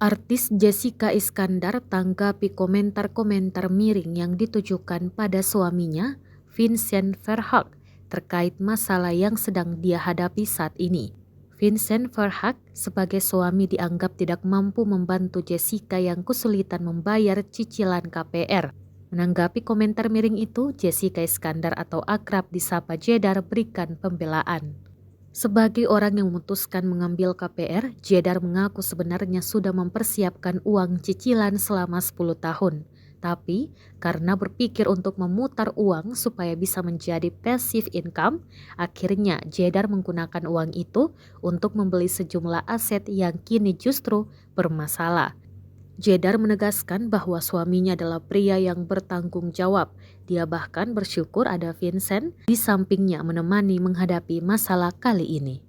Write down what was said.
Artis Jessica Iskandar tanggapi komentar-komentar miring yang ditujukan pada suaminya, Vincent Verhoek, terkait masalah yang sedang dia hadapi saat ini. Vincent Verhoek sebagai suami dianggap tidak mampu membantu Jessica yang kesulitan membayar cicilan KPR. Menanggapi komentar miring itu, Jessica Iskandar atau akrab disapa Jedar berikan pembelaan. Sebagai orang yang memutuskan mengambil KPR, Jedar mengaku sebenarnya sudah mempersiapkan uang cicilan selama 10 tahun. Tapi, karena berpikir untuk memutar uang supaya bisa menjadi passive income, akhirnya Jedar menggunakan uang itu untuk membeli sejumlah aset yang kini justru bermasalah. Jedar menegaskan bahwa suaminya adalah pria yang bertanggung jawab. Dia bahkan bersyukur ada Vincent di sampingnya menemani menghadapi masalah kali ini.